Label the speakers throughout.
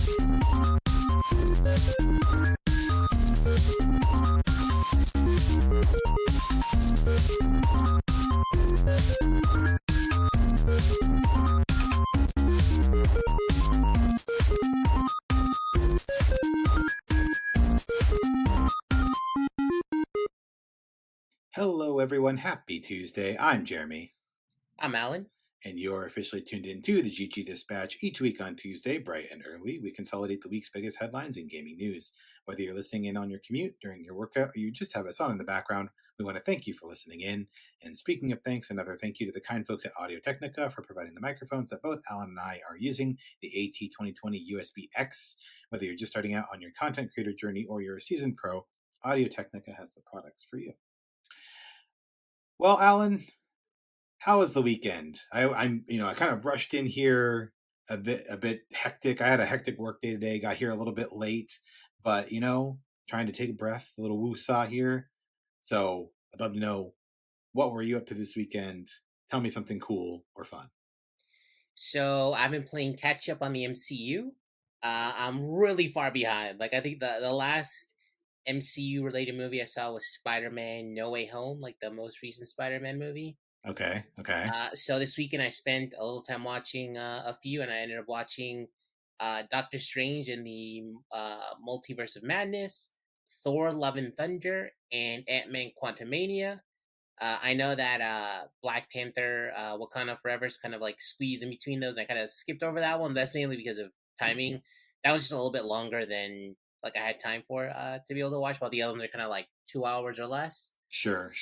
Speaker 1: Hello, everyone. Happy Tuesday. I'm Jeremy,
Speaker 2: I'm Alan.
Speaker 1: and you're officially tuned in to the GG Dispatch. Each week on Tuesday, bright and early, we consolidate the week's biggest headlines in gaming news. Whether you're listening in on your commute, during your workout, or you just have us on in the background, we want to thank you for listening in. And speaking of thanks, another thank you to the kind folks at Audio Technica for providing the microphones that both Alan and I are using, the AT2020 USB X. Whether you're just starting out on your content creator journey or you're a seasoned pro, Audio Technica has the products for you. Well, Alan, how was the weekend? I kind of rushed in here a bit hectic. I had a hectic work day today. Got here a little bit late, but trying to take a breath, a little woosah here. So I'd love to know, what were you up to this weekend? Tell me something cool or fun.
Speaker 2: So I've been playing catch up on the MCU. I'm really far behind. Like I think the last MCU related movie I saw was Spider-Man No Way Home, like the most recent Spider-Man movie.
Speaker 1: Okay.
Speaker 2: So this weekend I spent a little time watching a few, and I ended up watching Doctor Strange in the Multiverse of Madness, Thor: Love and Thunder, and Ant-Man: Quantumania. I know that Black Panther, Wakanda Forever is kind of like squeezed in between those. And I kind of skipped over that one. That's mainly because of timing. That was just a little bit longer than like I had time for to be able to watch. While the other ones are kind of like 2 hours or less.
Speaker 1: Sure.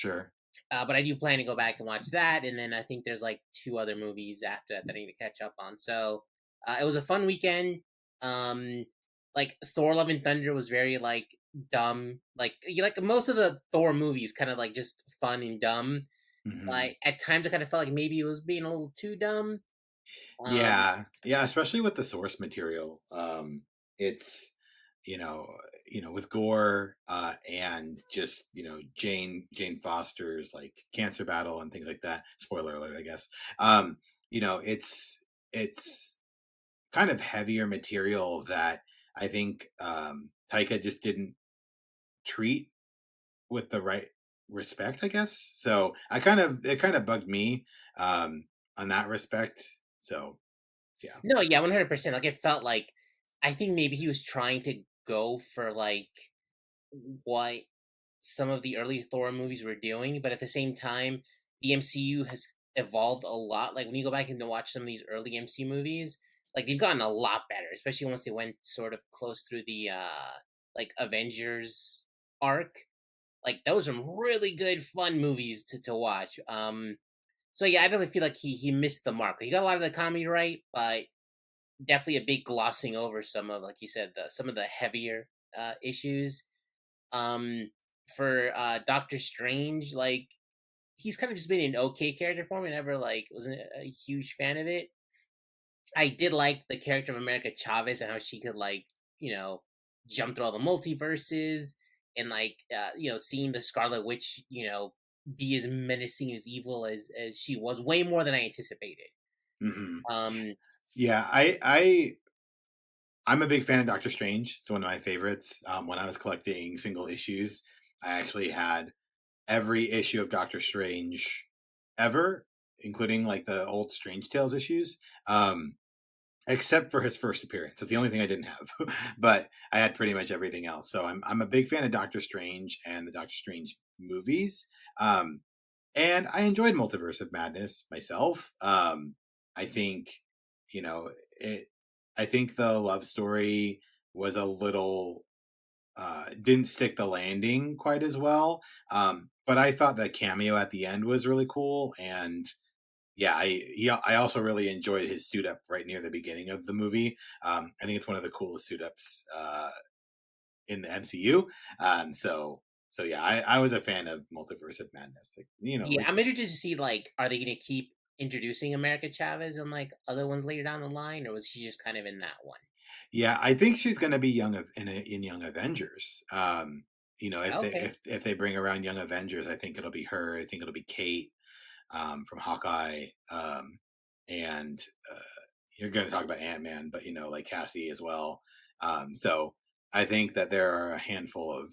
Speaker 2: But I do plan to go back and watch that, and then I think there's like two other movies after that I need to catch up on. So it was a fun weekend. Like Thor: Love and Thunder was very like dumb. Like most of the Thor movies, kind of like just fun and dumb.
Speaker 1: Mm-hmm.
Speaker 2: Like at times I kind of felt like maybe it was being a little too dumb.
Speaker 1: Yeah, especially with the source material. It's with gore and just Jane Foster's like cancer battle and things like that. Spoiler alert, I guess. It's kind of heavier material that I think Taika just didn't treat with the right respect, I guess. So it kind of bugged me on that respect. So yeah.
Speaker 2: No, yeah, 100%. Like it felt like I think maybe he was trying to go for like what some of the early Thor movies were doing, but at the same time, the MCU has evolved a lot. Like when you go back and to watch some of these early MC movies, like they've gotten a lot better, especially once they went sort of close through the like Avengers arc. Like those are really good, fun movies to watch. So yeah, I definitely feel like he missed the mark. He got a lot of the comedy right, but definitely a big glossing over some of, like you said, some of the heavier issues. Um, for Doctor Strange, like he's kind of just been an okay character for me. I never like wasn't a huge fan of it. I did like the character of America Chavez and how she could like jump through all the multiverses and like seeing the Scarlet Witch be as menacing as evil as she was, way more than I anticipated.
Speaker 1: Mm-hmm.
Speaker 2: Um,
Speaker 1: Yeah, I'm a big fan of Doctor Strange. It's one of my favorites. When I was collecting single issues, I actually had every issue of Doctor Strange ever, including like the old Strange Tales issues, except for his first appearance. That's the only thing I didn't have, but I had pretty much everything else. So I'm a big fan of Doctor Strange and the Doctor Strange movies, and I enjoyed Multiverse of Madness myself. I think it. I think the love story was a little didn't stick the landing quite as well. But I thought the cameo at the end was really cool, and yeah, I also really enjoyed his suit up right near the beginning of the movie. I think it's one of the coolest suit ups in the MCU. So yeah, I was a fan of Multiverse of Madness.
Speaker 2: yeah, I'm interested to see like, are they going to keep introducing America Chavez and like other ones later down the line, or was she just kind of in that one?
Speaker 1: Yeah, I think she's going to be in Young Avengers.
Speaker 2: Okay.
Speaker 1: If they bring around Young Avengers, I think it'll be her. I think it'll be Kate from Hawkeye, and you're going to talk about Ant-Man, but like Cassie as well. So I think that there are a handful of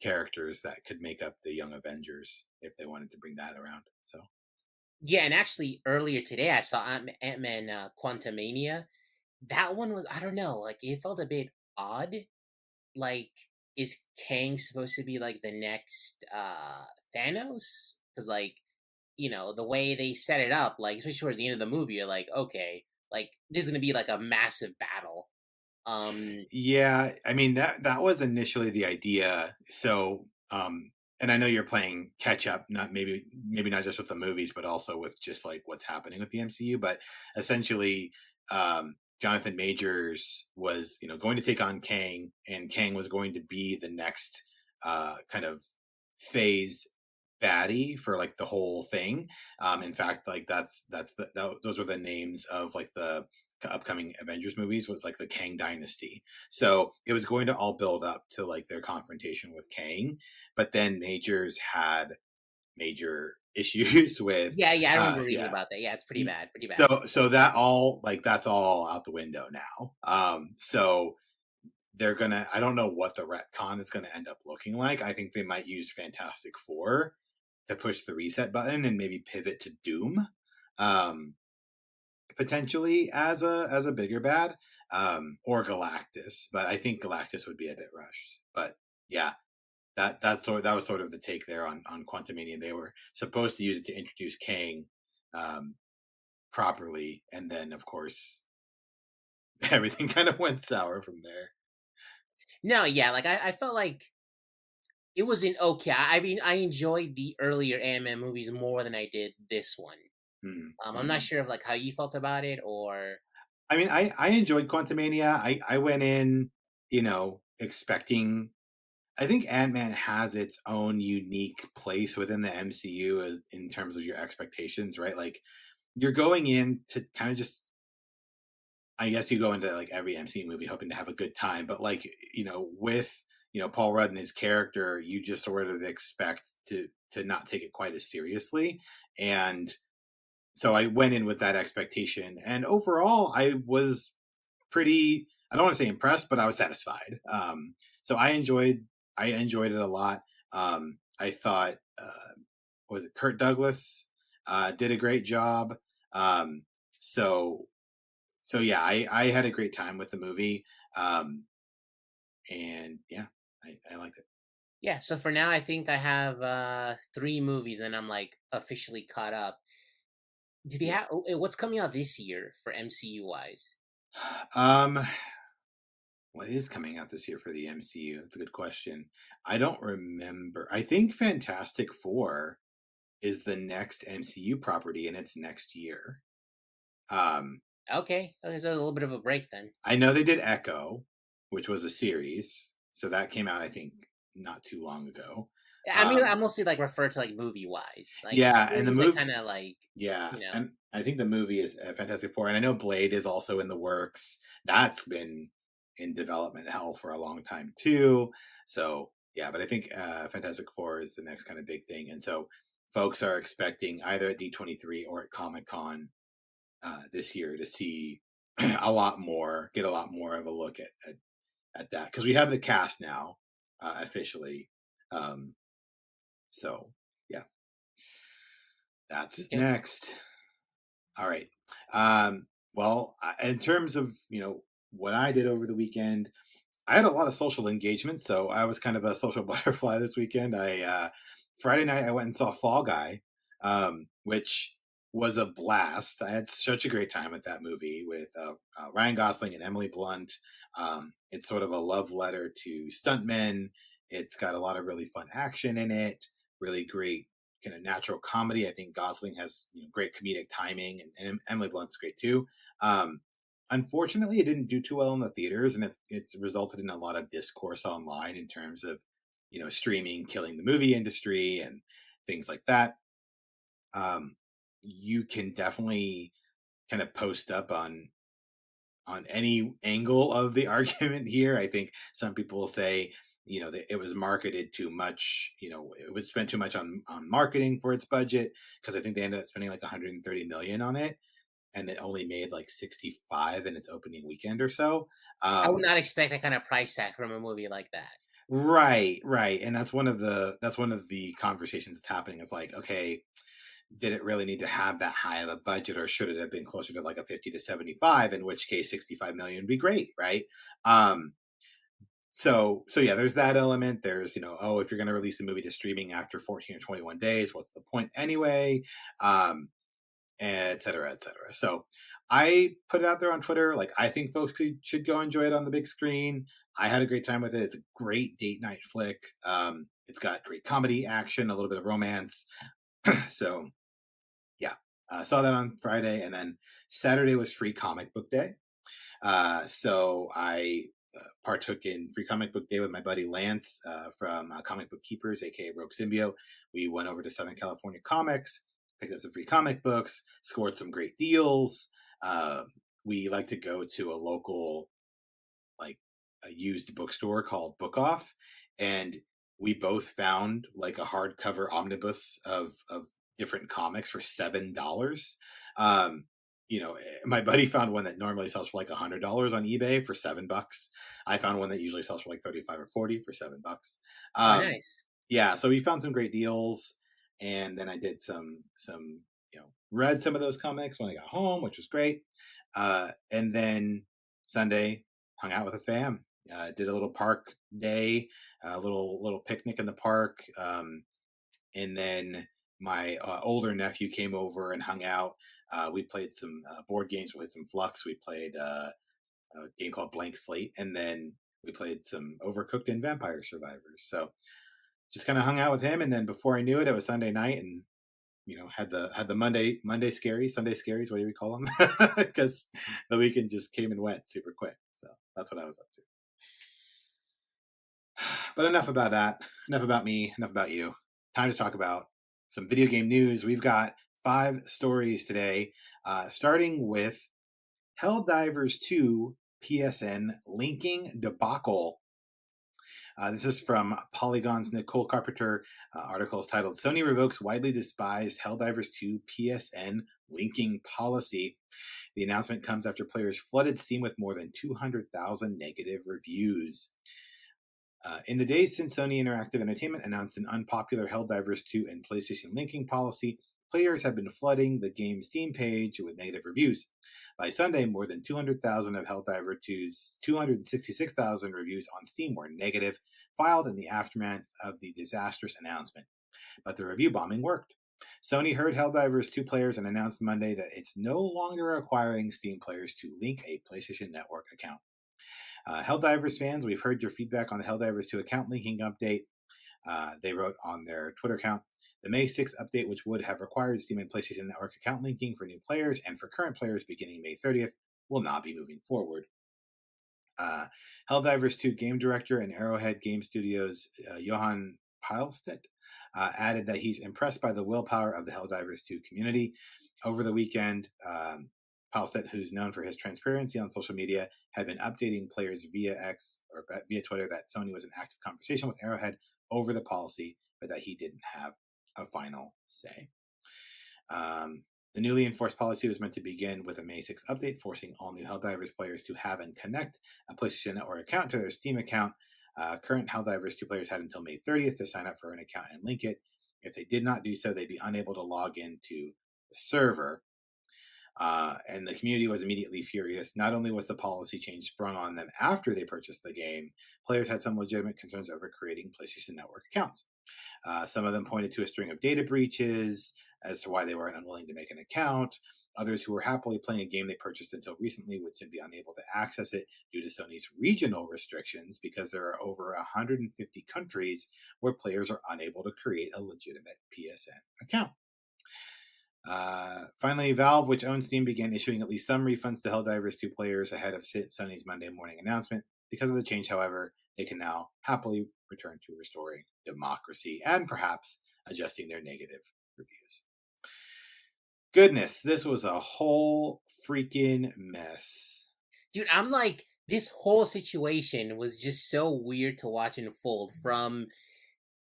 Speaker 1: characters that could make up the Young Avengers if they wanted to bring that around. So
Speaker 2: Yeah, and actually earlier today I saw Ant-Man Quantumania. That one was, I don't know, like it felt a bit odd. Like, is Kang supposed to be like the next Thanos? Because like, the way they set it up, like especially towards the end of the movie, you're like, okay, like this is gonna be like a massive battle.
Speaker 1: yeah, I mean that was initially the idea. So and I know you're playing catch up, not maybe not just with the movies, but also with just like what's happening with the MCU. But essentially, Jonathan Majors was going to take on Kang, and Kang was going to be the next kind of phase baddie for like the whole thing. In fact, like those were the names of like the upcoming Avengers movies, was like the Kang Dynasty. So it was going to all build up to like their confrontation with Kang, but then Majors had major issues with
Speaker 2: yeah, yeah, I remember reading
Speaker 1: yeah.
Speaker 2: about that. Yeah, it's pretty bad, pretty bad.
Speaker 1: So that all like that's all out the window now. So they're gonna, I don't know what the retcon is gonna end up looking like. I think they might use Fantastic Four to push the reset button and maybe pivot to Doom. Um, Potentially as a bigger bad, or Galactus, but I think Galactus would be a bit rushed. But yeah, that was sort of the take there on Quantumania. They were supposed to use it to introduce Kang um, properly, and then of course everything kind of went sour from there.
Speaker 2: No, yeah, like I felt like it was an okay. I mean, I enjoyed the earlier Ant-Man movies more than I did this one. I'm not
Speaker 1: Mm-hmm.
Speaker 2: sure of like how you felt about it, or
Speaker 1: I mean, I enjoyed Quantumania. I went in, expecting. I think Ant Man has its own unique place within the MCU as, in terms of your expectations, right? Like you're going in to kind of just, I guess you go into like every MCU movie hoping to have a good time, but like with Paul Rudd and his character, you just sort of expect to not take it quite as seriously, and so I went in with that expectation, and overall, I was pretty. I don't want to say impressed, but I was satisfied. So I enjoyed it a lot. I thought was it Kurt Douglas did a great job. Um, so yeah, I had a great time with the movie, um, and yeah, I liked it.
Speaker 2: yeah. So for now, I think I have 3 movies, and I'm like officially caught up. Do they
Speaker 1: Yeah.
Speaker 2: have what's coming out this year for MCU wise?
Speaker 1: Um, what is coming out this year for the MCU? That's a good question. I don't remember. I think Fantastic Four is the next MCU property, and it's next year. Um,
Speaker 2: Okay, okay, so a little bit of a break then.
Speaker 1: I know they did Echo, which was a series, so that came out I think not too long ago.
Speaker 2: Yeah, I mean, I
Speaker 1: Um,
Speaker 2: mostly like refer to like movie wise, like
Speaker 1: yeah, and the
Speaker 2: series. I
Speaker 1: move,
Speaker 2: kind of like,
Speaker 1: yeah,
Speaker 2: you know.
Speaker 1: and I think the movie is Fantastic Four, and I know Blade is also in the works. That's been in development hell for a long time too. So yeah, but I think Fantastic Four is the next kind of big thing, and so folks are expecting either at D23 or at Comic Con this year to see get a lot more of a look at that because we have the cast now officially. Um, so yeah, that's
Speaker 2: Okay.
Speaker 1: next. All right. Um, well, in terms of what I did over the weekend, I had a lot of social engagement, so I was kind of a social butterfly this weekend. I Friday night I went and saw Fall Guy, which was a blast. I had such a great time with that movie with Ryan Gosling and Emily Blunt. It's sort of a love letter to stuntmen. It's got a lot of really fun action in it. Really great kind of natural comedy. I think Gosling has great comedic timing, and Emily Blunt's great too. Um, Unfortunately, it didn't do too well in the theaters, and it's resulted in a lot of discourse online in terms of streaming killing the movie industry and things like that. Um, you can definitely kind of post up on any angle of the argument here. I think some people will say that it was marketed too much. It was spent too much on marketing for its budget because I think they ended up spending like 130 million on it. and it only made like 65 in its opening weekend or so.
Speaker 2: I would
Speaker 1: Um,
Speaker 2: not expect that kind of price tag from a movie like that.
Speaker 1: right, right, and that's one of the conversations that's happening. It's like, okay, did it really need to have that high of a budget, or should it have been closer to like a 50 to 75? In which case, 65 million would be great, right? Um, so yeah, there's that element. There's, oh, if you're going to release a movie to streaming after 14 or 21 days, what's the point anyway? Um, et cetera, et cetera. So I put it out there on Twitter. Like, I think folks should go enjoy it on the big screen. I had a great time with it. It's a great date night flick. It's got great comedy, action, a little bit of romance. So yeah, saw that on Friday, and then Saturday was Free Comic Book Day. So I partook in Free Comic Book Day with my buddy Lance from Comic Book Keepers, aka Rogue Symbio. We went over to Southern California Comics, picked up some free comic books, scored some great deals. We like to go to a local, like, a used bookstore called Book Off, and we both found like a hardcover omnibus of different comics for $7. Um, my buddy found one that normally sells for like $100 on eBay for $7. I found one that usually sells for like 35 or 40 for $7.
Speaker 2: Oh,
Speaker 1: Um,
Speaker 2: nice.
Speaker 1: yeah, so we found some great deals, and then I did some read some of those comics when I got home, which was great. And then Sunday, hung out with a fam. Did a little park day, a little picnic in the park, and then my older nephew came over and hung out. We played some board games with some Flux. We played a game called Blank Slate, and then we played some Overcooked and Vampire Survivors. So just kind of hung out with him, and then before I knew it, it was Sunday night, and had the Monday scaries, Sunday scaries, whatever you call them, because the weekend just came and went super quick. So that's what I was up to. But enough about that. Enough about me. Enough about you. Time to talk about some video game news. We've got 5 stories today, starting with Helldivers 2 PSN linking debacle. This is from Polygon's Nicole Carpenter. Article is titled "Sony Revokes Widely Despised Helldivers 2 PSN Linking Policy." The announcement comes after players flooded Steam with more than 200,000 negative reviews. In the days since Sony Interactive Entertainment announced an unpopular Helldivers 2 and PlayStation linking policy, players have been flooding the game's Steam page with negative reviews. By Sunday, more than 200,000 of Helldivers 2's 266,000 reviews on Steam were negative, filed in the aftermath of the disastrous announcement. But the review bombing worked. Sony heard Helldivers 2 players and announced Monday that it's no longer requiring Steam players to link a PlayStation Network account. Helldivers fans, we've heard your feedback on the Helldivers 2 account linking update. They wrote on their Twitter account, the May 6th update, which would have required Steam and PlayStation Network account linking for new players and for current players beginning May 30th, will not be moving forward. Helldivers 2 game director and Arrowhead Game Studios Johan Pilstedt added that he's impressed by the willpower of the Helldivers 2 community. Over the weekend, Pilstedt, who's known for his transparency on social media, had been updating players via X or via Twitter that Sony was in active conversation with Arrowhead over the policy, but that he didn't have a final say. The newly enforced policy was meant to begin with a May 6th update, forcing all new Helldivers players to have and connect a PlayStation Network account to their Steam account. Current Helldivers 2 players had until May 30th to sign up for an account and link it. If they did not do so, they'd be unable to log into the server. And the community was immediately furious. Not only was the policy change sprung on them after they purchased the game, players had some legitimate concerns over creating PlayStation Network accounts. Some of them pointed to a string of data breaches as to why they were unwilling to make an account. Others who were happily playing a game they purchased until recently would soon be unable to access it due to Sony's regional restrictions, because there are over 150 countries where players are unable to create a legitimate PSN account. Finally, Valve, which owns Steam, began issuing at least some refunds to Helldivers 2 players ahead of Sony's Monday morning announcement. Because of the change, however, they can now happily return to restoring democracy and perhaps adjusting their negative reviews. Goodness, this was a whole freaking mess.
Speaker 2: Dude, I'm like, this whole situation was just so weird to watch unfold, from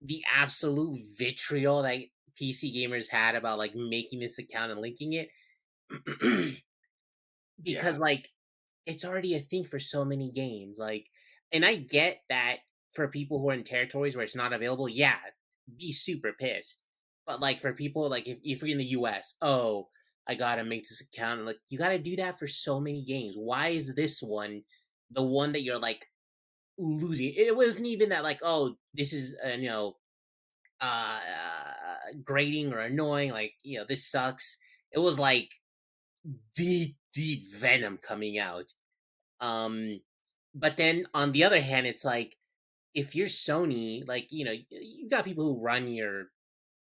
Speaker 2: the absolute vitriol that PC gamers had about like making this account and linking it
Speaker 1: Yeah.
Speaker 2: because like it's already a thing for so many games. Like, and I get that for people who are in territories where it's not available, yeah, be super pissed. But like for people like if you're in the US, oh, I gotta make this account. Like you gotta do that for so many games. Why is this one the one that you're like losing? It wasn't even that like, oh, this is grating or annoying, like, this sucks. It was like deep venom coming out. Um, but then on the other hand, it's like if you're Sony, like you've got people who run your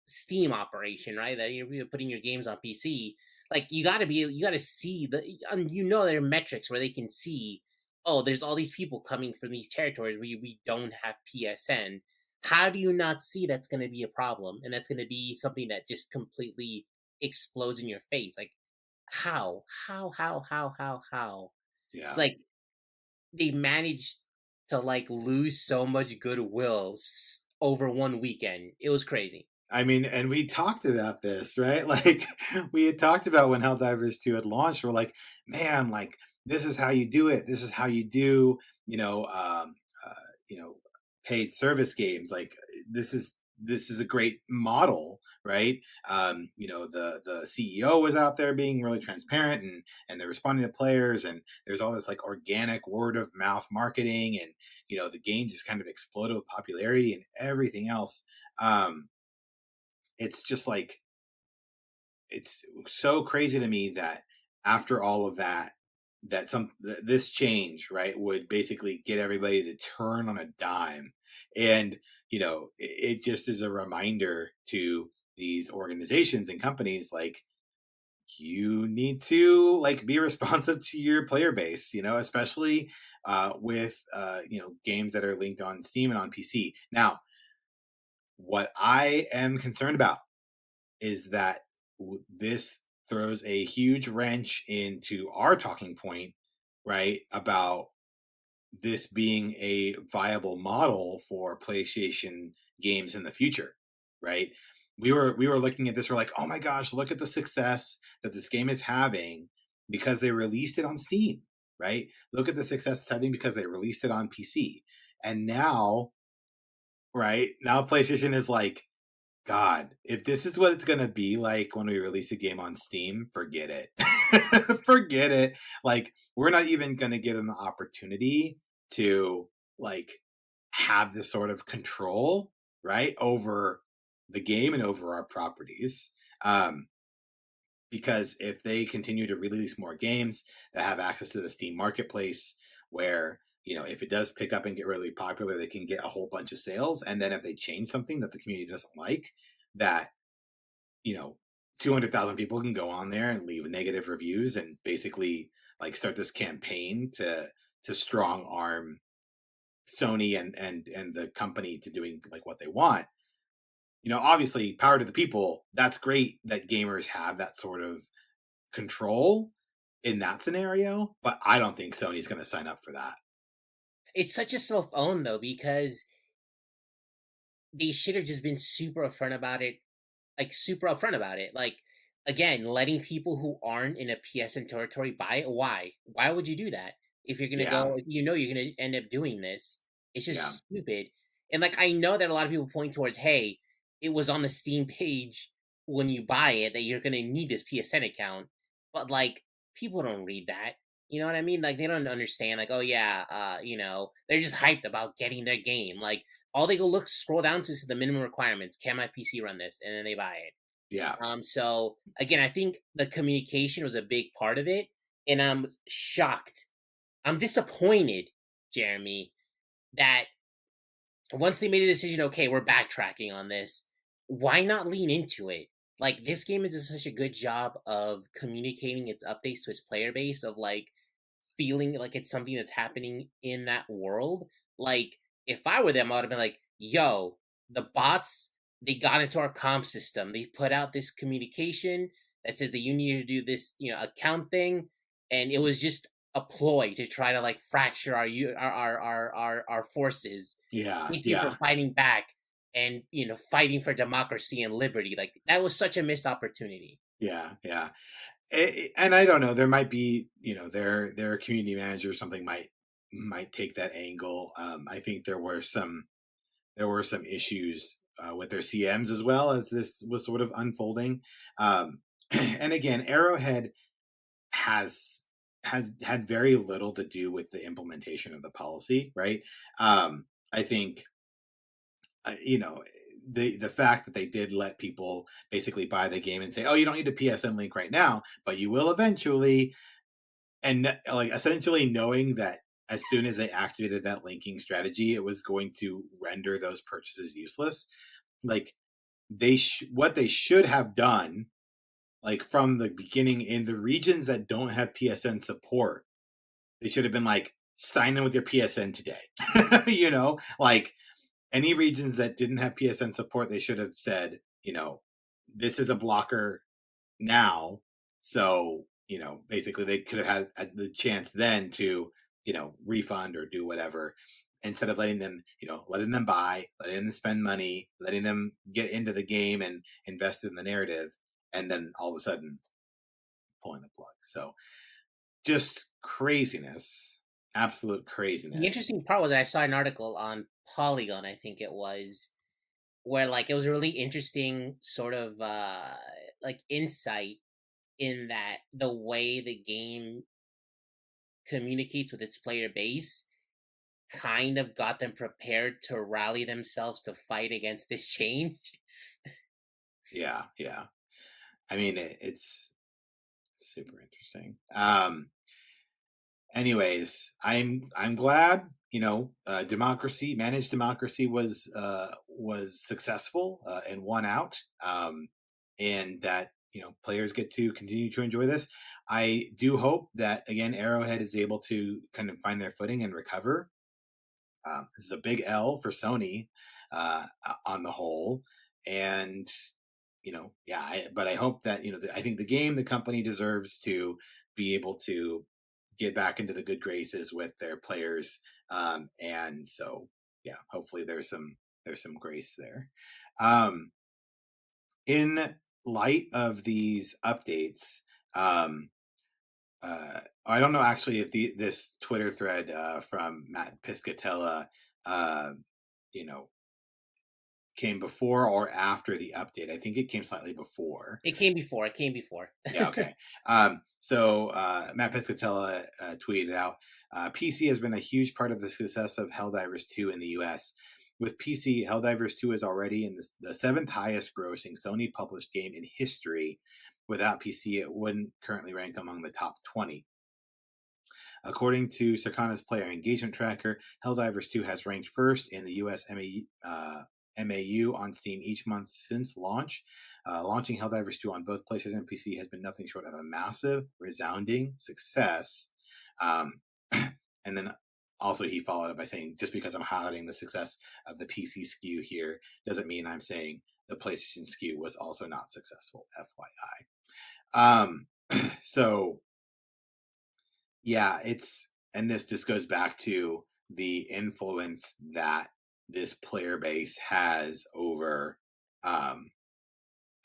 Speaker 2: Steam operation, right? That you're putting your games on PC. Like you got to see there are metrics where they can see. Oh, there's all these people coming from these territories where we don't have PSN. How do you not see that's going to be a problem, and that's going to be something that just completely explodes in your face? Like how? It's
Speaker 1: Yeah.
Speaker 2: like they managed to like lose so much goodwill over one weekend. It was crazy.
Speaker 1: I mean, and we talked about this, right? Like, we had talked about when Helldivers 2 had launched. We're like, man, like, this is how you do it. This is how you do, you know, uh, you know, paid service games. Like, this is a great model, right? The CEO was out there being really transparent, and they're responding to players, and there's all this like organic word of mouth marketing, and the game just kind of exploded with popularity and everything else. Um, it's just like it's so crazy to me that after all of that, this change, right, would basically get everybody to turn on a dime. And it just is a reminder to these organizations and companies, like, you need to like be responsive to your player base, especially with games that are linked on Steam and on PC. Now, what I am concerned about is that this throws a huge wrench into our talking point, right? About this being a viable model for PlayStation games in the future, right? We were looking at this, we're like, oh my gosh, look at the success that this game is having because they released it on Steam, right? Look at the success it's having because they released it on PC. And now, right, now PlayStation is like, God, if this is what it's gonna be like when we release a game on Steam, forget it. Forget it. Like, we're not even gonna give them the opportunity to like have this sort of control, right, over the game and over our properties. Um, because if they continue to release more games that have access to the Steam marketplace, where if it does pick up and get really popular, they can get a whole bunch of sales. And then if they change something that the community doesn't like, that you know 200,000 people can go on there and leave negative reviews and basically like start this campaign to strong arm Sony and the company to doing like what they want. Obviously, power to the people. That's great that gamers have that sort of control in that scenario, but I don't think Sony's going to sign up for that.
Speaker 2: It's such a self own though, because they should have just been super upfront about it, like super upfront about it. Like again, letting people who aren't in a PSN territory buy it. Why? Why would you do that? If you're gonna
Speaker 1: Yeah,
Speaker 2: go, if you're gonna end up doing this, it's
Speaker 1: yeah,
Speaker 2: just stupid. And like I know that a lot of people point towards, hey, it was on the Steam page when you buy it that you're gonna need this PSN account, but like people don't read that. You know what I mean? Like they don't understand. Like, oh yeah, they're just hyped about getting their game. Like all they go scroll down to is the minimum requirements. Can my PC run this? And then they buy it.
Speaker 1: yeah,
Speaker 2: So again, I think the communication was a big part of it, and I'm shocked. I'm disappointed, Jeremy, that once they made a decision, okay, we're backtracking on this. Why not lean into it? Like this game does such a good job of communicating its updates to its player base, of like feeling like it's something that's happening in that world. Like if I were them, I would have been like, "Yo, the bots they got into our comp system. They put out this communication that says that you need to do this, account thing, and it was just a ploy to try to like fracture our forces.
Speaker 1: yeah,
Speaker 2: Thank you for
Speaker 1: yeah,
Speaker 2: fighting back and fighting for democracy and liberty. Like that was such a missed opportunity."
Speaker 1: yeah, yeah. And I don't know. There might be, their community manager or something might take that angle. I think there were some issues with their CMs as well as this was sort of unfolding. And again, Arrowhead has has had very little to do with the implementation of the policy, right? I think the fact that they did let people basically buy the game and say, "Oh, you don't need a PSN link right now, but you will eventually," and like essentially knowing that as soon as they activated that linking strategy, it was going to render those purchases useless. Like what they should have done, like from the beginning, in the regions that don't have PSN support, they should have been like, sign in with your PSN today. Like any regions that didn't have PSN support, they should have said, this is a blocker now. So, basically they could have had the chance then to, refund or do whatever, instead of letting them buy, letting them spend money, letting them get into the game and invest in the narrative, and then all of a sudden pulling the plug. So just craziness, absolute
Speaker 2: The
Speaker 1: craziness.
Speaker 2: interesting part was that I saw an article on Polygon, I think it was, where like it was a really interesting sort of like insight in that the way the game communicates with its player base kind of got them prepared to rally themselves to fight against this change.
Speaker 1: Yeah, yeah. I mean, it's super interesting. Anyways, I'm glad democracy, managed democracy, was successful and won out, and that players get to continue to enjoy this. I do hope that again Arrowhead is able to kind of find their footing and recover. This is a big L for Sony on the whole, and yeah. But I hope that I think the company deserves to be able to get back into the good graces with their players, and so yeah, hopefully there's some grace there. Um, in light of these updates, um, I don't know actually if this Twitter thread from Matt Piscatella, uh, you know, came before or after the update. I think it came slightly before.
Speaker 2: It came before. It came before.
Speaker 1: Yeah, okay. So Matt Piscatella tweeted out, PC has been a huge part of the success of Helldivers 2 in the US. With PC, Helldivers 2 is already in the seventh highest grossing Sony published game in history. Without PC, it wouldn't currently rank among the top 20. According to Circana's player engagement tracker, Helldivers 2 has ranked first in the US MAU on Steam each month since launch. Launching Helldivers 2 on both PlayStation and PC has been nothing short of a massive, resounding success. Um, and then also he followed up by saying, just because I'm highlighting the success of the PC SKU here doesn't mean I'm saying the PlayStation SKU was also not successful, FYI. So yeah, and this just goes back to the influence that this player base has over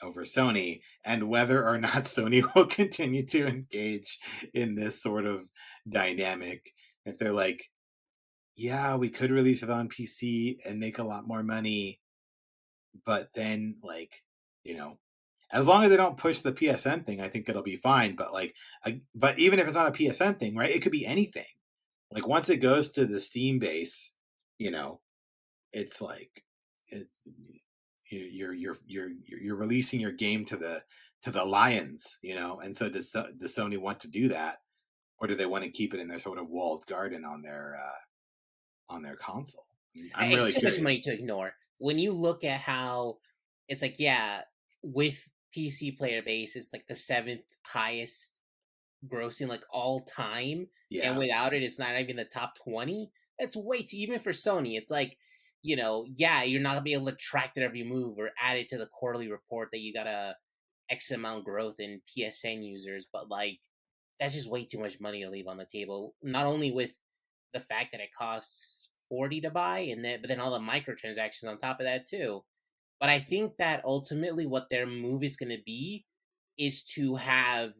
Speaker 1: Sony, and whether or not Sony will continue to engage in this sort of dynamic. If they're like, yeah, we could release it on PC and make a lot more money, but then you know, as long as they don't push the PSN thing, I think it'll be fine. But but even if it's not a PSN thing, right? It could be anything. Like once it goes to the Steam base, you know, it's like it's you're releasing your game to the lions, and so does Sony want to do that, or do they want to keep it in their sort of walled garden on their console? I'm
Speaker 2: It's
Speaker 1: really
Speaker 2: too much money
Speaker 1: curious.
Speaker 2: to ignore. When you look at how it's like, yeah, with PC player base, it's like the seventh highest grossing like all time, and
Speaker 1: Yeah,
Speaker 2: without it, it's not even the top 20. That's way too, even for Sony. It's like, yeah, you're not gonna be able to track that every move or add it to the quarterly report that you got a X amount growth in PSN users, but like that's just way too much money to leave on the table. Not only with the fact that it costs 40 to buy, and then but then all the microtransactions on top of that too. But I think that ultimately what their move is going to be is to have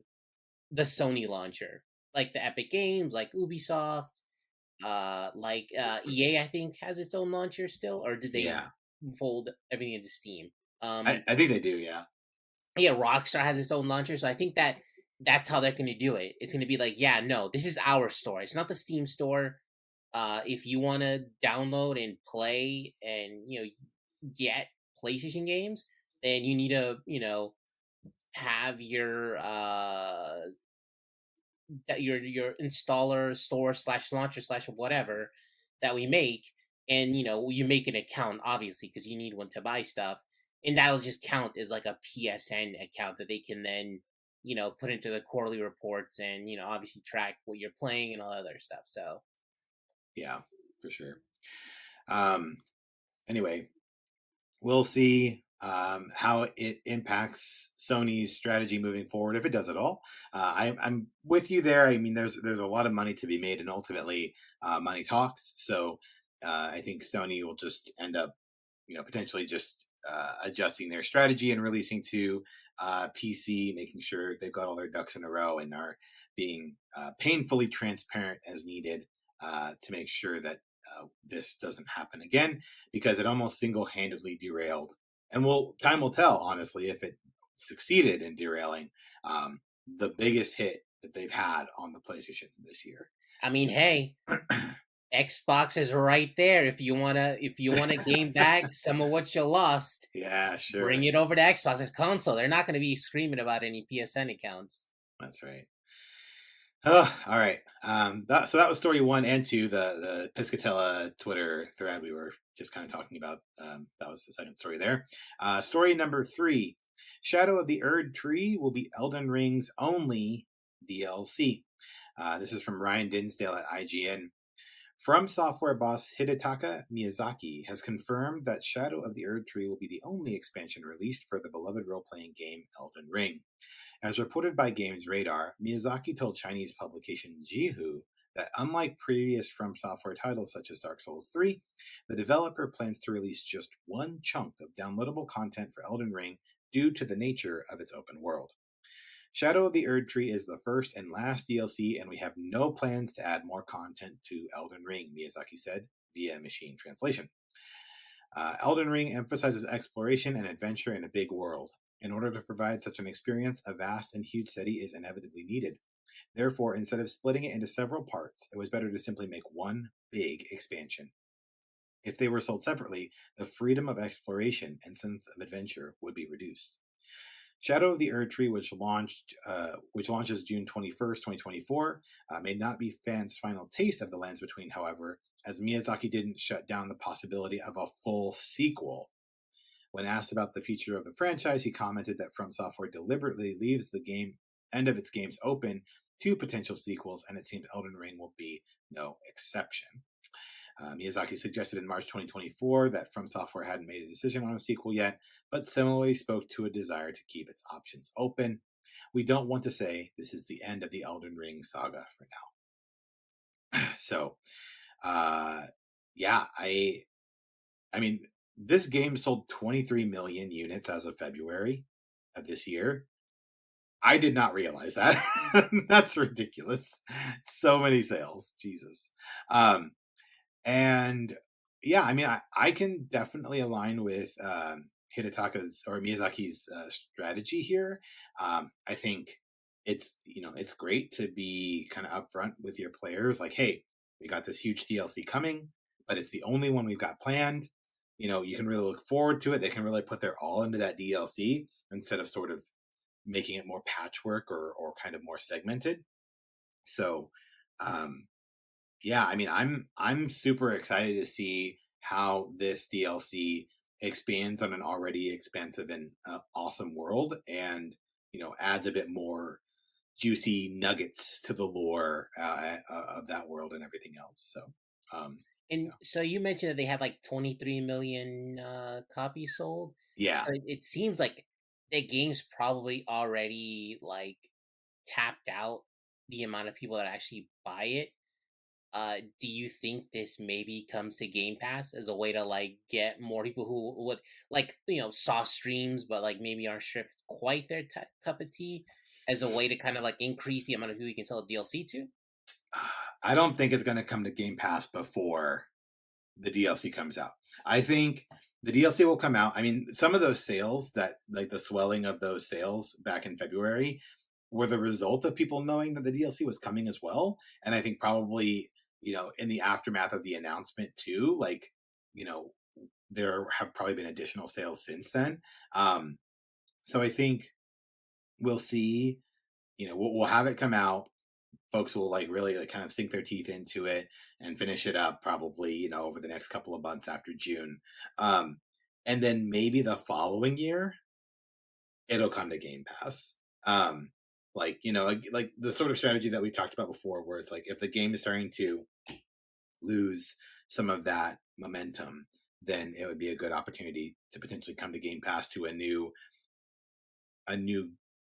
Speaker 2: the Sony launcher, like the Epic Games, like Ubisoft, EA. I think has its own launcher still, or did they
Speaker 1: Yeah,
Speaker 2: fold everything into Steam?
Speaker 1: I think they do. Yeah,
Speaker 2: Yeah, Rockstar has its own launcher, so I think that's how they're going to do it. It's going to be like, yeah, no, this is our store. It's not the Steam store. If you want to download and play and get PlayStation games, then you need to have your installer store slash launcher slash whatever that we make, and you make an account obviously because you need one to buy stuff, and that'll just count as like a PSN account that they can then put into the quarterly reports and obviously track what you're playing and all that other stuff. So
Speaker 1: yeah, for sure. Um, anyway, we'll see how it impacts Sony's strategy moving forward, if it does at all. I'm with you there. I mean, there's a lot of money to be made, and ultimately, money talks. So I think Sony will just end up, potentially just adjusting their strategy and releasing to PC, making sure they've got all their ducks in a row and are being painfully transparent as needed to make sure that this doesn't happen again, because it almost single-handedly derailed. And time will tell, honestly, if it succeeded in derailing the biggest hit that they've had on the PlayStation this year.
Speaker 2: I mean,
Speaker 1: So,
Speaker 2: hey, Xbox is right there. If you want to gain back some of what you lost,
Speaker 1: yeah,
Speaker 2: bring
Speaker 1: sure.
Speaker 2: it over to Xbox's console. They're not going to be screaming about any PSN accounts.
Speaker 1: That's right. Oh, all right. So that was story 1 and 2, the Piscatella Twitter thread we were just kind of talking about. That was the second story there. Story number 3: Shadow of the Erdtree will be Elden Ring's only DLC. This is from Ryan Dinsdale at IGN. From Software boss Hidetaka Miyazaki has confirmed that Shadow of the Erdtree will be the only expansion released for the beloved role-playing game Elden Ring. As reported by Games Radar, Miyazaki told Chinese publication Jihu that unlike previous From Software titles such as Dark Souls 3, the developer plans to release just one chunk of downloadable content for Elden Ring due to the nature of its open world. Shadow of the Erdtree is the first and last DLC, and we have no plans to add more content to Elden Ring, Miyazaki said via machine translation. Elden Ring emphasizes exploration and adventure in a big world. In order to provide such an experience, a vast and huge city is inevitably needed. Therefore, instead of splitting it into several parts, it was better to simply make one big expansion. If they were sold separately, the freedom of exploration and sense of adventure would be reduced. Shadow of the Erdtree, which launches June 21st, 2024, may not be fans' final taste of the Lands Between, however, as Miyazaki didn't shut down the possibility of a full sequel. When asked about the future of the franchise, he commented that From Software deliberately leaves the end of its games open to potential sequels, and it seems Elden Ring will be no exception. Miyazaki suggested in March 2024 that From Software hadn't made a decision on a sequel yet, but similarly spoke to a desire to keep its options open. We don't want to say this is the end of the Elden Ring saga for now. So, yeah, I mean, this game sold 23 million units as of February of this year. I did not realize that. That's ridiculous. So many sales. Jesus. And yeah, I mean, I can definitely align with Hidetaka's or Miyazaki's strategy here. I think it's great to be kind of upfront with your players, like, hey, we got this huge DLC coming, but it's the only one we've got planned. You can really look forward to it. They can really put their all into that DLC instead of sort of making it more patchwork or kind of more segmented. So, um, yeah, I mean, I'm super excited to see how this DLC expands on an already expansive and awesome world, and adds a bit more juicy nuggets to the lore of that world and everything else. So,
Speaker 2: And so you mentioned that they had like 23 million copies sold.
Speaker 1: yeah,
Speaker 2: So it seems like the game's probably already like tapped out the amount of people that actually buy it. Do you think this maybe comes to Game Pass as a way to like get more people who would like saw streams but like maybe aren't sure if it's quite their cup of tea? as a way to kind of like increase the amount of people you can sell DLC to?
Speaker 1: I don't think it's going to come to Game Pass before the DLC comes out. I think the DLC will come out. I mean, some of those sales that, like the swelling of those sales back in February, were the result of people knowing that the DLC was coming as well. And I think probably, in the aftermath of the announcement too, like, you know, there have probably been additional sales since then. So I think we'll see, we'll have it come out. Folks will like really like kind of sink their teeth into it and finish it up probably, over the next couple of months after June. And then maybe the following year, it'll come to Game Pass. Like the sort of strategy that we talked about before, where it's like if the game is starting to lose some of that momentum, then it would be a good opportunity to potentially come to Game Pass to a new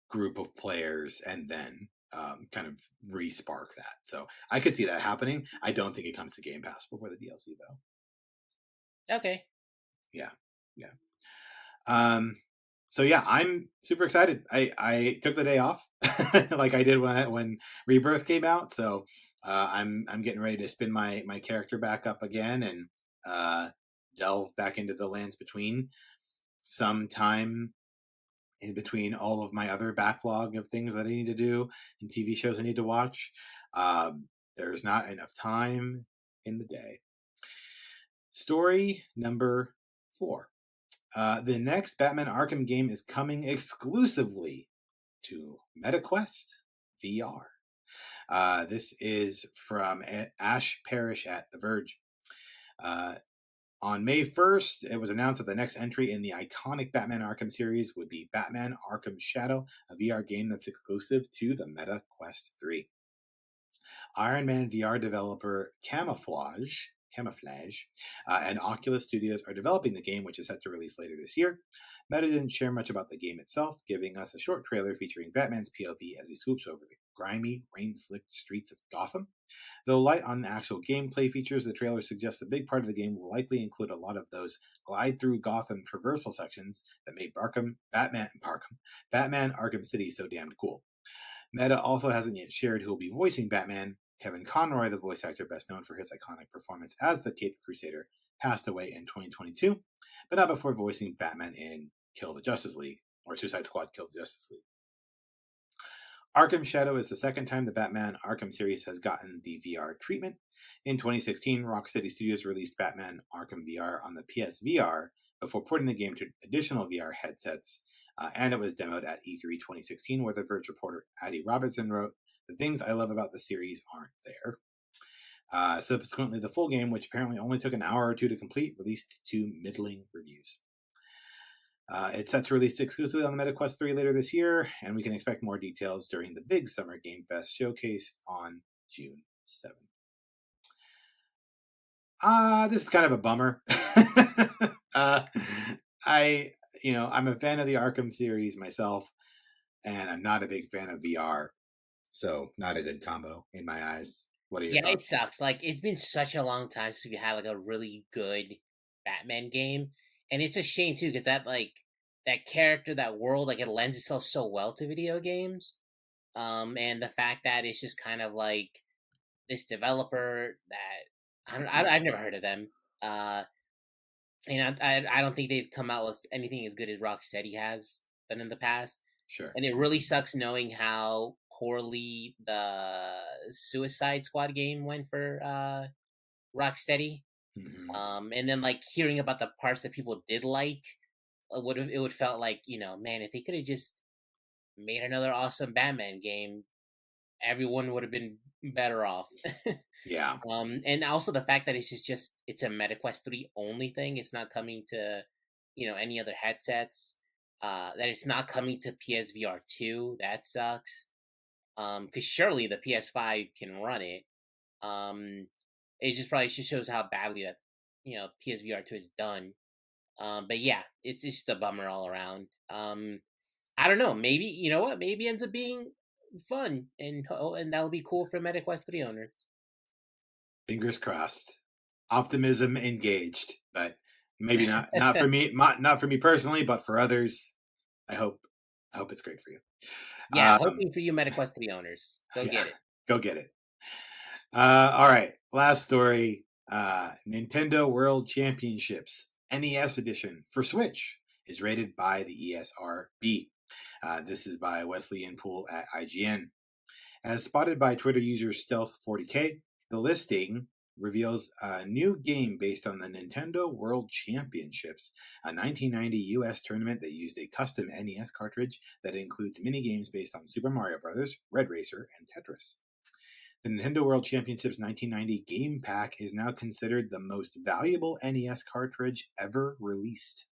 Speaker 1: group of players, and then kind of re-spark that. So I could see that happening. I don't think it comes to Game Pass before the DLC though.
Speaker 2: Okay.
Speaker 1: Yeah, yeah. So yeah, I'm super excited. I took the day off like I did when Rebirth came out. So I'm getting ready to spin my character back up again and delve back into the lands between, sometime in between all of my other backlog of things that I need to do and TV shows I need to watch. There's not enough time in the day. Story number 4. The next Batman Arkham game is coming exclusively to MetaQuest VR. This is from Ash Parrish at The Verge. On May 1st, it was announced that the next entry in the iconic Batman Arkham series would be Batman Arkham Shadow, a VR game that's exclusive to the MetaQuest 3. Iron Man VR developer Camouflage, and Oculus Studios are developing the game, which is set to release later this year. Meta didn't share much about the game itself, giving us a short trailer featuring Batman's POV as he swoops over the grimy, rain-slicked streets of Gotham. Though light on the actual gameplay features, the trailer suggests a big part of the game will likely include a lot of those glide-through Gotham traversal sections that made Batman Arkham City so damned cool. Meta also hasn't yet shared who will be voicing Batman. Kevin Conroy, the voice actor best known for his iconic performance as the Caped Crusader, passed away in 2022, but not before voicing Batman in Kill the Justice League, or Suicide Squad Kill the Justice League. Arkham Shadow is the second time the Batman Arkham series has gotten the VR treatment. In 2016, Rocksteady Studios released Batman Arkham VR on the PSVR before porting the game to additional VR headsets, and it was demoed at E3 2016, where the Verge reporter Addie Robertson wrote, "The things I love about the series aren't there." Subsequently, the full game, which apparently only took an hour or two to complete, released to middling reviews. It's set to release exclusively on the MetaQuest 3 later this year, and we can expect more details during the big Summer Game Fest showcase on June 7th. This is kind of a bummer. I'm a fan of the Arkham series myself, and I'm not a big fan of VR, so not a good combo in my eyes. What are your
Speaker 2: Yeah, it
Speaker 1: thoughts?
Speaker 2: sucks. Like it's been such a long time since we had like a really good Batman game, and it's a shame too because that character, that world, like it lends itself so well to video games. And the fact that it's just kind of like this developer that I've never heard of them. Uh, and I don't think they've come out with anything as good as Rocksteady has done in the past.
Speaker 1: Sure.
Speaker 2: And it really sucks knowing how poorly the Suicide Squad game went for Rocksteady.
Speaker 1: Mm-hmm.
Speaker 2: And then like hearing about the parts that people did like, would felt like, man, if they could have just made another awesome Batman game, everyone would have been better off.
Speaker 1: Yeah.
Speaker 2: And also the fact that it's a MetaQuest 3 only thing. It's not coming to, any other headsets. That it's not coming to PSVR 2. That sucks. Because surely the PS5 can run it. It just probably just shows how badly that PSVR 2 is done. But yeah, it's just a bummer all around. I don't know. Maybe you know what? Maybe it ends up being fun, and that'll be cool for MetaQuest 3 owners.
Speaker 1: Fingers crossed. Optimism engaged, but maybe not for me, not for me personally, but for others. I hope it's great for you.
Speaker 2: Yeah,
Speaker 1: Um,
Speaker 2: hoping for you, MetaQuest 3 owners. Go
Speaker 1: yeah,
Speaker 2: get it.
Speaker 1: go get it. All right, last story. Nintendo World Championships NES Edition for Switch is rated by the ESRB. This is by Wesley and Poole at IGN. As spotted by Twitter user Stealth40k, the listing reveals a new game based on the Nintendo World Championships, a 1990 US tournament that used a custom NES cartridge that includes minigames based on Super Mario Bros., Red Racer, and Tetris. The Nintendo World Championships 1990 game pack is now considered the most valuable NES cartridge ever released.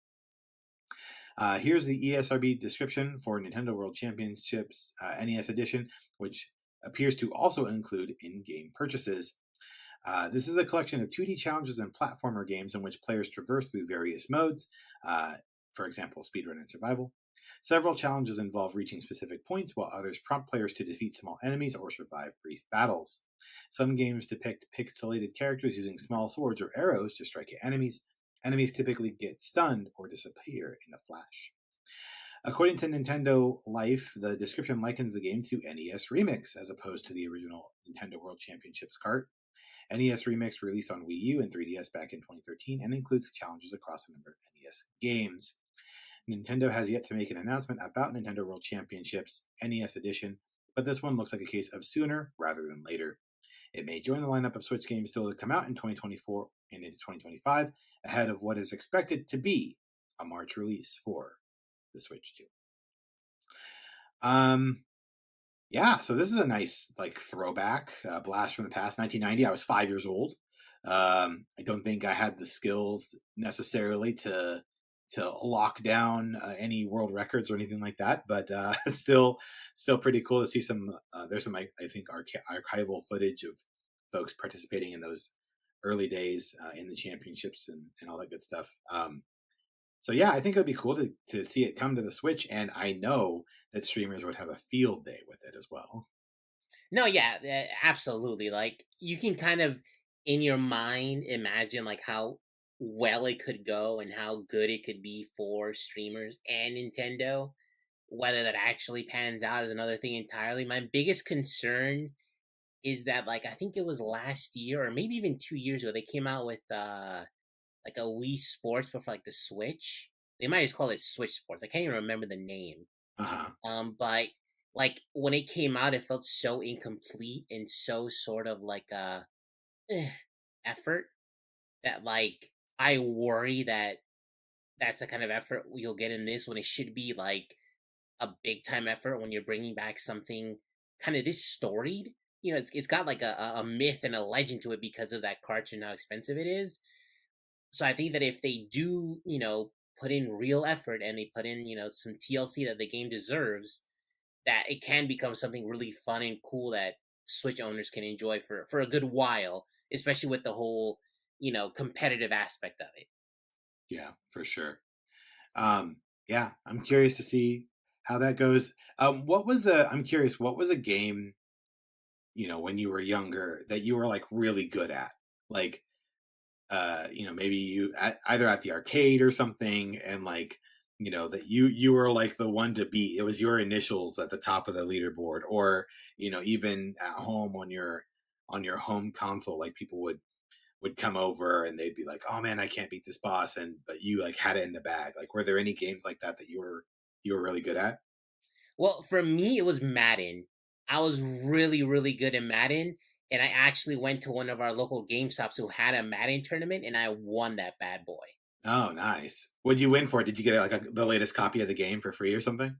Speaker 1: Here's the ESRB description for Nintendo World Championships NES Edition, which appears to also include in game purchases. This is a collection of 2D challenges and platformer games in which players traverse through various modes, for example, speedrun and survival. Several challenges involve reaching specific points, while others prompt players to defeat small enemies or survive brief battles. Some games depict pixelated characters using small swords or arrows to strike at enemies. Enemies typically get stunned or disappear in a flash. According to Nintendo Life, the description likens the game to NES Remix as opposed to the original Nintendo World Championships cart. NES Remix released on Wii U and 3DS back in 2013 and includes challenges across a number of NES games. Nintendo has yet to make an announcement about Nintendo World Championships NES Edition, but this one looks like a case of sooner rather than later. It may join the lineup of Switch games still to come out in 2024 and into 2025, ahead of what is expected to be a March release for the Switch 2. Yeah, so this is a nice like throwback, blast from the past. 1990, I was 5 years old. I don't think I had the skills necessarily to lock down any world records or anything like that, but still pretty cool to see some. There's some I think archival footage of folks participating in those early days in the championships and all that good stuff. So yeah, I think it would be cool to see it come to the Switch, and I know that streamers would have a field day with it as well.
Speaker 2: No, yeah, absolutely. Like you can kind of in your mind imagine like how well it could go and how good it could be for streamers and Nintendo. Whether that actually pans out is another thing entirely. My biggest concern is that like I think it was last year or maybe even 2 years ago they came out with like a Wii Sports but for like the Switch. They might just call it Switch Sports. I can't even remember the name.
Speaker 1: Uh-huh.
Speaker 2: But like when it came out, it felt so incomplete and so sort of like a eh, effort that like I worry that that's the kind of effort you'll get in this when it should be like a big time effort when you're bringing back something kind of this storied. You know, it's got like a myth and a legend to it because of that cartridge and how expensive it is. So I think that if they do, put in real effort and they put in, some TLC that the game deserves, that it can become something really fun and cool that Switch owners can enjoy for a good while, especially with the whole, competitive aspect of it.
Speaker 1: Yeah, for sure. Yeah, I'm curious to see how that goes. I'm curious, what was a game, when you were younger that you were like really good at? Like, maybe either at the arcade or something, and like, that you were like the one to beat. It was your initials at the top of the leaderboard, or even at home on your home console, like people would come over and they'd be like, "Oh man, I can't beat this boss," and but you like had it in the bag. Like, were there any games like that that you were really good at?
Speaker 2: Well, for me, it was Madden. I was really, really good at Madden, and I actually went to one of our local Game Stops who had a Madden tournament, and I won that bad boy.
Speaker 1: Oh, nice. What'd you win for? Did you get like the latest copy of the game for free or something?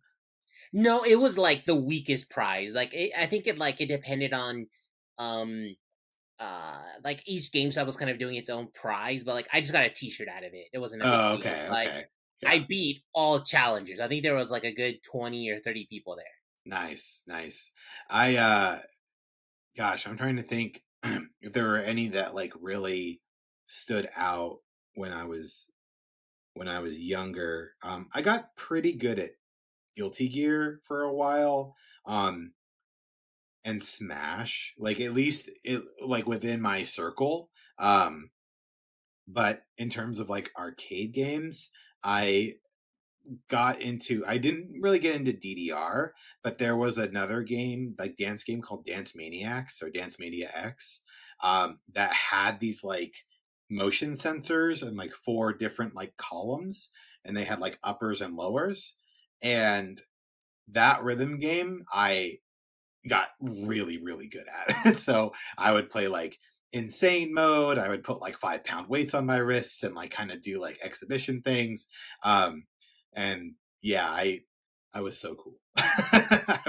Speaker 2: No, it was like the weakest prize. Like I think it depended on um like each GameStop was kind of doing its own prize, but like I just got a T-shirt out of it. It wasn't a big
Speaker 1: Oh,
Speaker 2: deal,
Speaker 1: okay,
Speaker 2: but
Speaker 1: okay. Yeah.
Speaker 2: I beat all challengers. I think there was like a good 20 or 30 people there.
Speaker 1: Nice, nice. I gosh, I'm trying to think if there were any that like really stood out when I was younger. I got pretty good at Guilty Gear for a while. And Smash, like at least it like within my circle. But in terms of like arcade games, I I didn't really get into DDR, but there was another game, like dance game called Dance Maniacs or Dance Mania X, that had these like motion sensors and like four different like columns, and they had like uppers and lowers. And that rhythm game, I got really, really good at it. So I would play like insane mode. I would put like 5 pound weights on my wrists and like kind of do like exhibition things. Um, and yeah, I was so cool.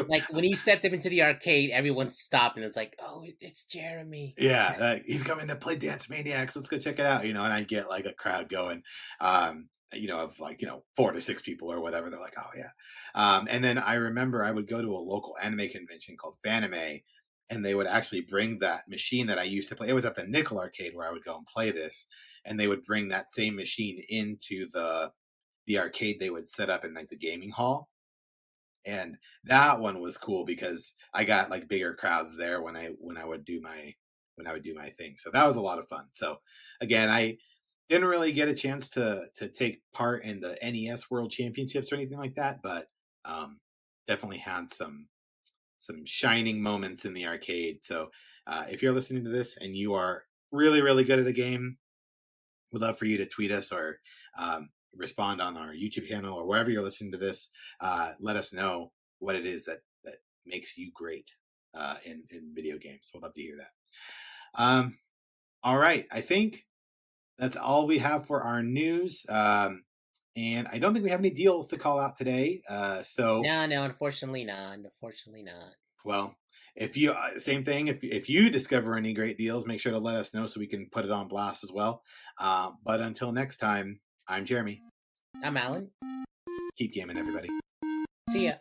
Speaker 2: Like when he stepped up into the arcade, everyone stopped and was like, "Oh, it's Jeremy."
Speaker 1: Yeah, he's coming to play Dance Maniacs. Let's go check it out. And I get like a crowd going. Of like 4 to 6 people or whatever. They're like, oh yeah. And then I remember I would go to a local anime convention called Fanime, and they would actually bring that machine that I used to play. It was at the Nickel Arcade where I would go and play this, and they would bring that same machine into the arcade they would set up in like the gaming hall. And that one was cool because I got like bigger crowds there when I would do my thing. So that was a lot of fun. So again, I didn't really get a chance to take part in the NES World Championships or anything like that, but um, definitely had some shining moments in the arcade. So if you're listening to this and you are really really good at a game, would love for you to tweet us or respond on our YouTube channel or wherever you're listening to this. Let us know what it is that makes you great in video games. We'd love to hear that. All right, I think that's all we have for our news. And I don't think we have any deals to call out today. So
Speaker 2: No, no, unfortunately not. Unfortunately not.
Speaker 1: well, if you same thing, if you discover any great deals, make sure to let us know so we can put it on blast as well. But until next time, I'm Jeremy.
Speaker 2: I'm Alan.
Speaker 1: Keep gaming, everybody.
Speaker 2: See ya.